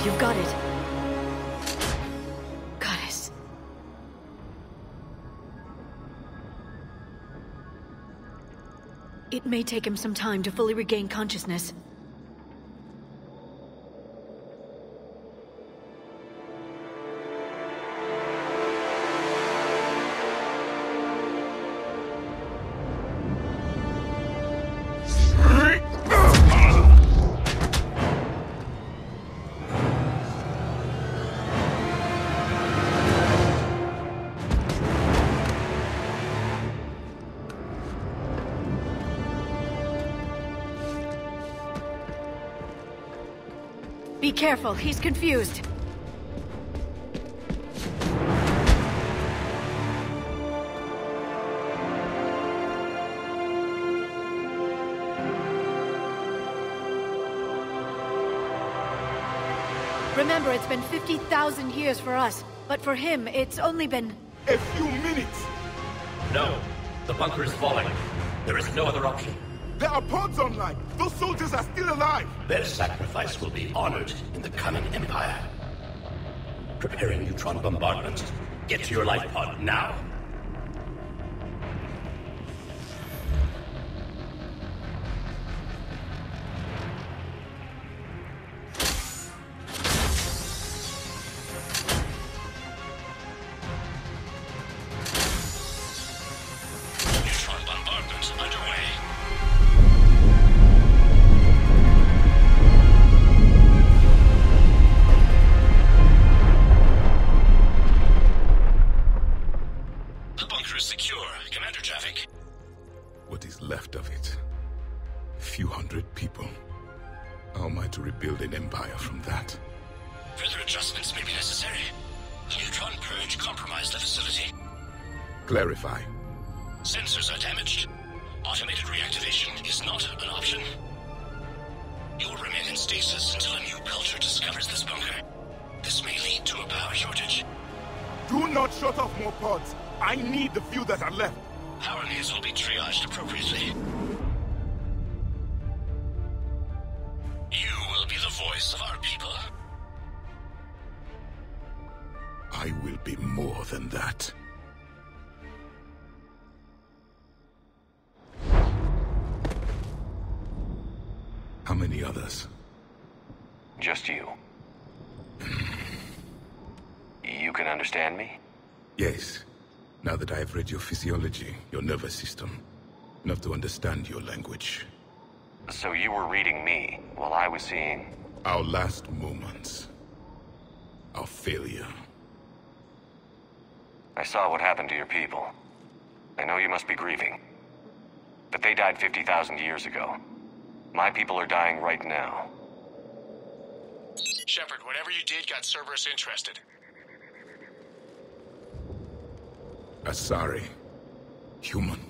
you've got it. Goddess. It may take him some time to fully regain consciousness. Be careful, he's confused. Remember, it's been 50,000 years for us, but for him, it's only been... a few minutes! No, the bunker is falling. There is no other option. There are pods online! Those soldiers are still alive! Their sacrifice will be honored in the coming Empire. Preparing neutron bombardment. Get to your life pod now. Neutron bombardment underway. Secure. Commander traffic. What is left of it? A few hundred people. How am I to rebuild an empire from that? Further adjustments may be necessary. The neutron purge compromised the facility. Clarify. Sensors are damaged. Automated reactivation is not an option. You will remain in stasis until a new culture discovers this bunker. This may lead to a power shortage. Do not shut off more pods! I need the few that are left! Power needs will be triaged appropriately. You will be the voice of our people. I will be more than that. How many others? Just you. You can understand me? Yes. Now that I have read your physiology, your nervous system, enough to understand your language. So you were reading me, while I was seeing... Our last moments. Our failure. I saw what happened to your people. I know you must be grieving. But they died 50,000 years ago. My people are dying right now. Shepard, whatever you did got Cerberus interested. Asari. Human.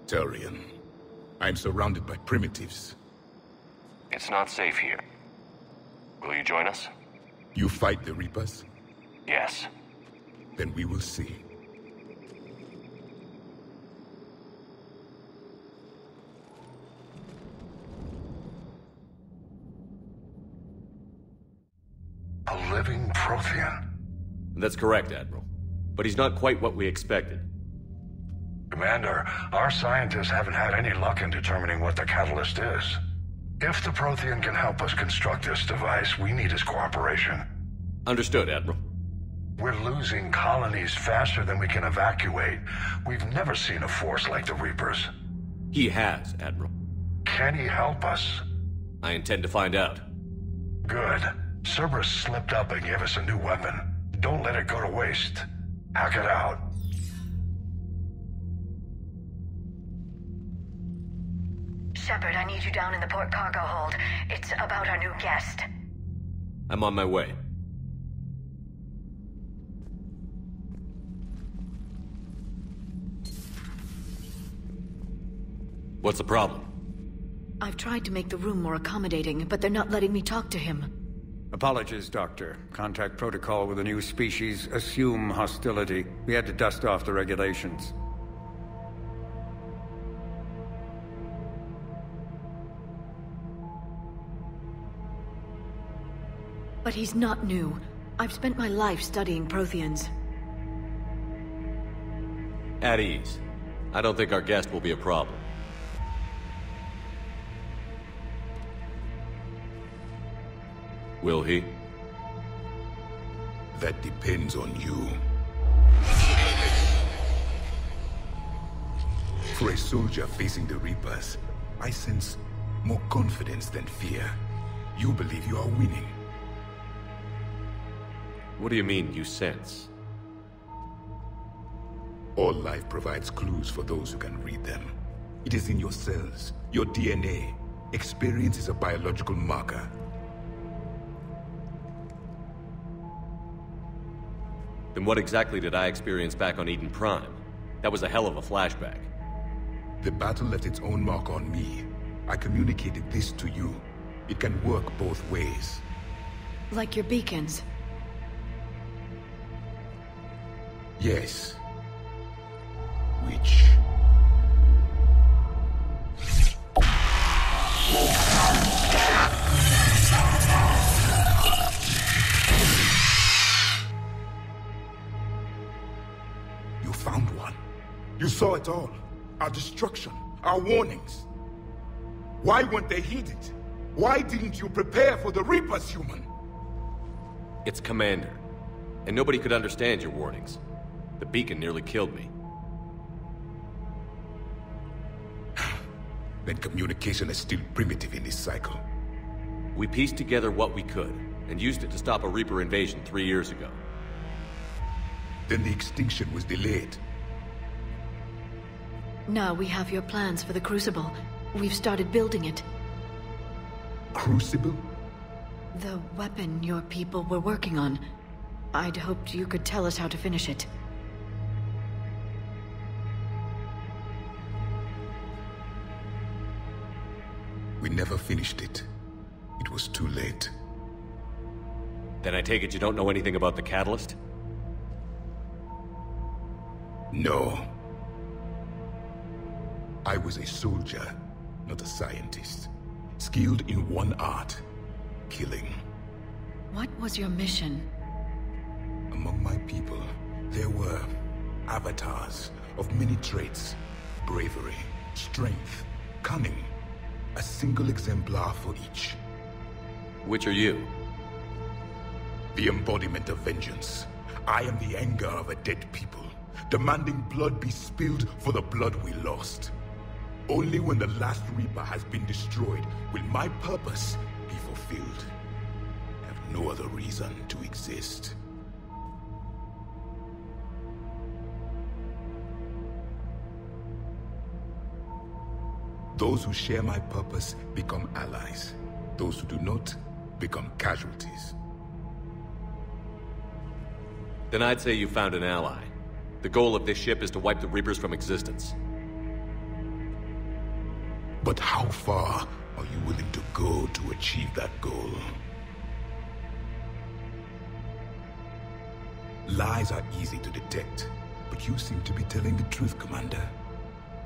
Turian. I'm surrounded by primitives. It's not safe here. Will you join us? You fight the Reapers? Yes. Then we will see. A living Prothean? That's correct, Admiral. But he's not quite what we expected. Commander, our scientists haven't had any luck in determining what the catalyst is. If the Prothean can help us construct this device, we need his cooperation. Understood, Admiral. We're losing colonies faster than we can evacuate. We've never seen a force like the Reapers. He has, Admiral. Can he help us? I intend to find out. Good. Cerberus slipped up and gave us a new weapon. Don't let it go to waste. Hack it out. Shepard, I need you down in the port cargo hold. It's about our new guest. I'm on my way. What's the problem? I've tried to make the room more accommodating, but they're not letting me talk to him. Apologies, Doctor. Contact protocol with a new species. Assume hostility. We had to dust off the regulations. But he's not new. I've spent my life studying Protheans. At ease. I don't think our guest will be a problem. Will he? That depends on you. For a soldier facing the Reapers, I sense more confidence than fear. You believe you are winning. What do you mean, you sense? All life provides clues for those who can read them. It is in your cells, your DNA. Experience is a biological marker. Then what exactly did I experience back on Eden Prime? That was a hell of a flashback. The battle left its own mark on me. I communicated this to you. It can work both ways. Like your beacons. Yes. Which... You found one. You saw it all. Our destruction, our warnings. Why weren't they heeded? Why didn't you prepare for the Reapers, human? It's Commander. And nobody could understand your warnings. The beacon nearly killed me. Then communication is still primitive in this cycle. We pieced together what we could, and used it to stop a Reaper invasion 3 years ago. Then the extinction was delayed. Now we have your plans for the Crucible. We've started building it. Crucible? The weapon your people were working on. I'd hoped you could tell us how to finish it. We never finished it. It was too late. Then I take it you don't know anything about the catalyst? No. I was a soldier, not a scientist. Skilled in one art, killing. What was your mission? Among my people, there were avatars of many traits. Bravery, strength, cunning. A single exemplar for each. Which are you? The embodiment of vengeance. I am the anger of a dead people, demanding blood be spilled for the blood we lost. Only when the last Reaper has been destroyed will my purpose be fulfilled. I have no other reason to exist. Those who share my purpose become allies. Those who do not become casualties. Then I'd say you found an ally. The goal of this ship is to wipe the Reapers from existence. But how far are you willing to go to achieve that goal? Lies are easy to detect, but you seem to be telling the truth, Commander.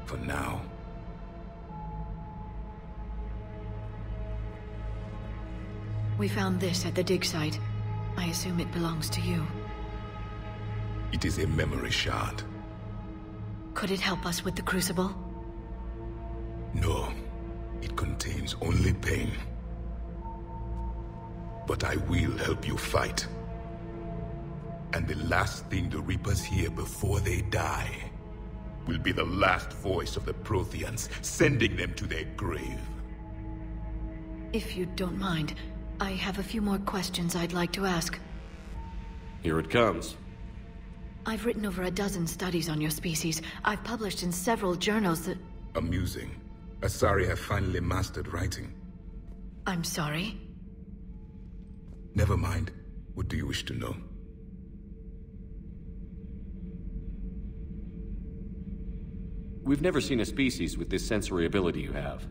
For now. We found this at the dig site. I assume it belongs to you. It is a memory shard. Could it help us with the Crucible? No. It contains only pain. But I will help you fight. And the last thing the Reapers hear before they die will be the last voice of the Protheans, sending them to their grave. If you don't mind, I have a few more questions I'd like to ask. Here it comes. I've written over a dozen studies on your species. I've published in several journals that... Amusing. Asari have finally mastered writing. I'm sorry? Never mind. What do you wish to know? We've never seen a species with this sensory ability you have.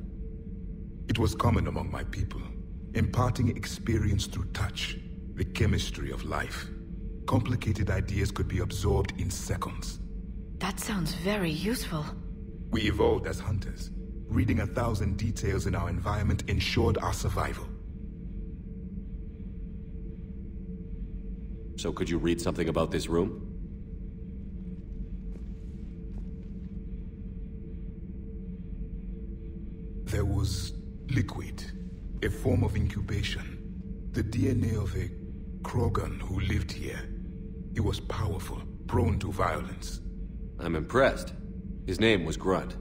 It was common among my people. Imparting experience through touch, the chemistry of life. Complicated ideas could be absorbed in seconds. That sounds very useful. We evolved as hunters. Reading 1,000 details in our environment ensured our survival. So could you read something about this room? There was liquid, a form of incubation. The DNA of a Krogan who lived here. He was powerful, prone to violence. I'm impressed. His name was Grunt.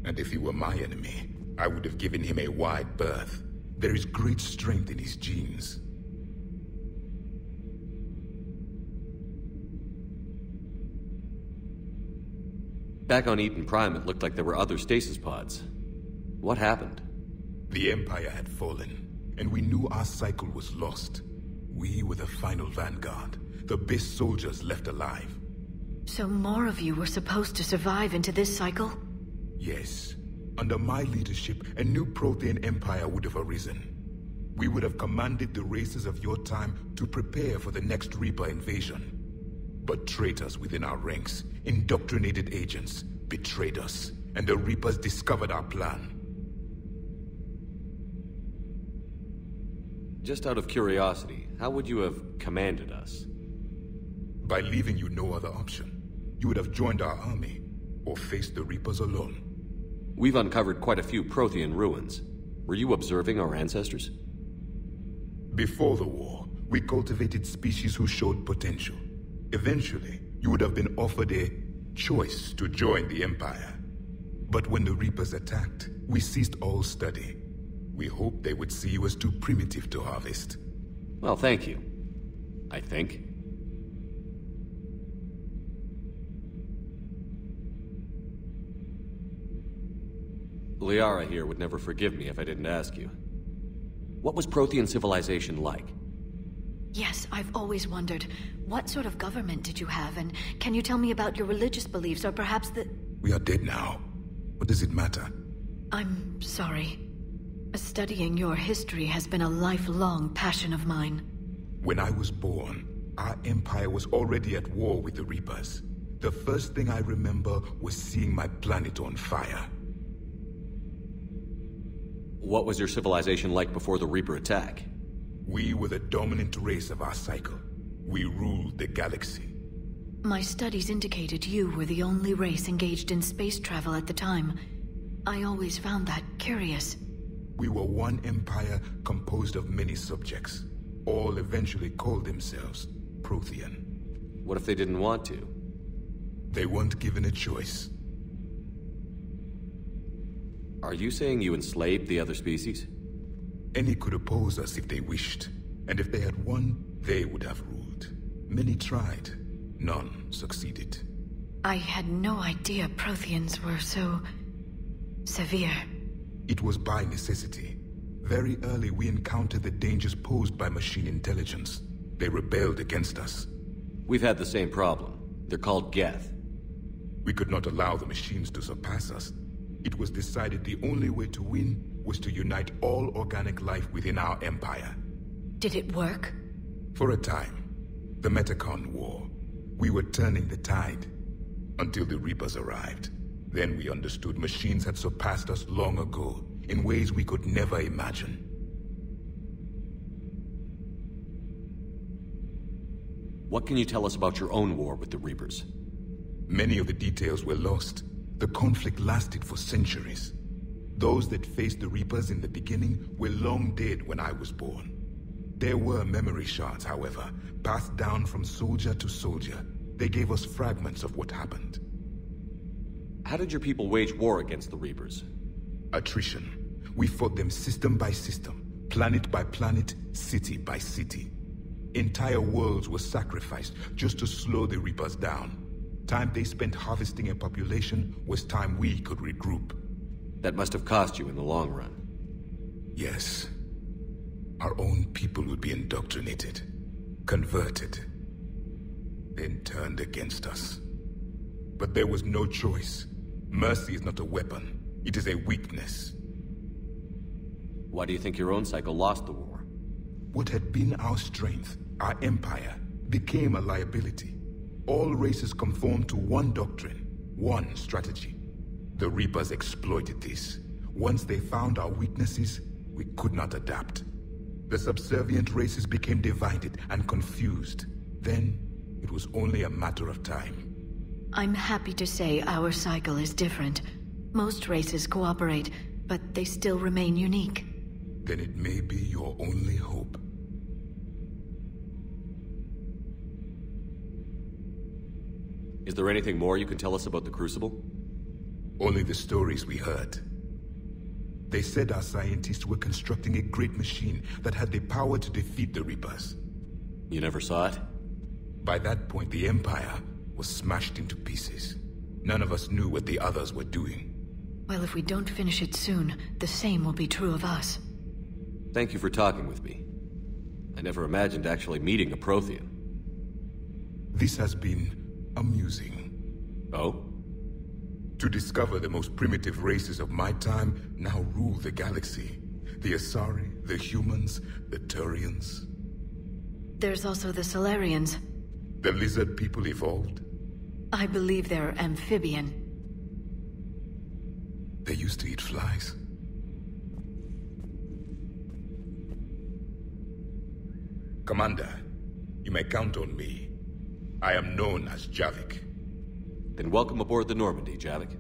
And if he were my enemy, I would have given him a wide berth. There is great strength in his genes. Back on Eden Prime, it looked like there were other stasis pods. What happened? The Empire had fallen, and we knew our cycle was lost. We were the final vanguard, the best soldiers left alive. So more of you were supposed to survive into this cycle? Yes. Under my leadership, a new Prothean Empire would have arisen. We would have commanded the races of your time to prepare for the next Reaper invasion. But traitors within our ranks, indoctrinated agents, betrayed us, and the Reapers discovered our plan. Just out of curiosity, how would you have commanded us? By leaving you no other option. You would have joined our army, or faced the Reapers alone. We've uncovered quite a few Prothean ruins. Were you observing our ancestors? Before the war, we cultivated species who showed potential. Eventually, you would have been offered a choice to join the Empire. But when the Reapers attacked, we ceased all study. We hoped they would see you as too primitive to harvest. Well, thank you. I think. Liara here would never forgive me if I didn't ask you. What was Prothean civilization like? Yes, I've always wondered, what sort of government did you have, and can you tell me about your religious beliefs, or perhaps the... We are dead now. What does it matter? I'm sorry. Studying your history has been a lifelong passion of mine. When I was born, our empire was already at war with the Reapers. The first thing I remember was seeing my planet on fire. What was your civilization like before the Reaper attack? We were the dominant race of our cycle. We ruled the galaxy. My studies indicated you were the only race engaged in space travel at the time. I always found that curious. We were one empire composed of many subjects. All eventually called themselves Prothean. What if they didn't want to? They weren't given a choice. Are you saying you enslaved the other species? Any could oppose us if they wished, and if they had won, they would have ruled. Many tried. None succeeded. I had no idea Protheans were so... severe. It was by necessity. Very early we encountered the dangers posed by machine intelligence. They rebelled against us. We've had the same problem. They're called Geth. We could not allow the machines to surpass us. It was decided the only way to win was to unite all organic life within our empire. Did it work? For a time. The Metacon War. We were turning the tide. Until the Reapers arrived. Then we understood machines had surpassed us long ago, in ways we could never imagine. What can you tell us about your own war with the Reapers? Many of the details were lost. The conflict lasted for centuries. Those that faced the Reapers in the beginning were long dead when I was born. There were memory shards, however, passed down from soldier to soldier. They gave us fragments of what happened. How did your people wage war against the Reapers? Attrition. We fought them system by system, planet by planet, city by city. Entire worlds were sacrificed just to slow the Reapers down. Time they spent harvesting a population was time we could regroup. That must have cost you in the long run. Yes. Our own people would be indoctrinated, converted, then turned against us. But there was no choice. Mercy is not a weapon. It is a weakness. Why do you think your own cycle lost the war? What had been our strength, our empire, became a liability. All races conformed to one doctrine, one strategy. The Reapers exploited this. Once they found our weaknesses, we could not adapt. The subservient races became divided and confused. Then, it was only a matter of time. I'm happy to say our cycle is different. Most races cooperate, but they still remain unique. Then it may be your only hope. Is there anything more you can tell us about the Crucible? Only the stories we heard. They said our scientists were constructing a great machine that had the power to defeat the Reapers. You never saw it? By that point, the Empire was smashed into pieces. None of us knew what the others were doing. Well, if we don't finish it soon, the same will be true of us. Thank you for talking with me. I never imagined actually meeting a Prothean. This has been amusing. Oh? To discover the most primitive races of my time now rule the galaxy. The Asari, the humans, the Turians. There's also the Solarians. The lizard people evolved. I believe they're amphibian. They used to eat flies. Commander, you may count on me. I am known as Javik. Then welcome aboard the Normandy, Javik.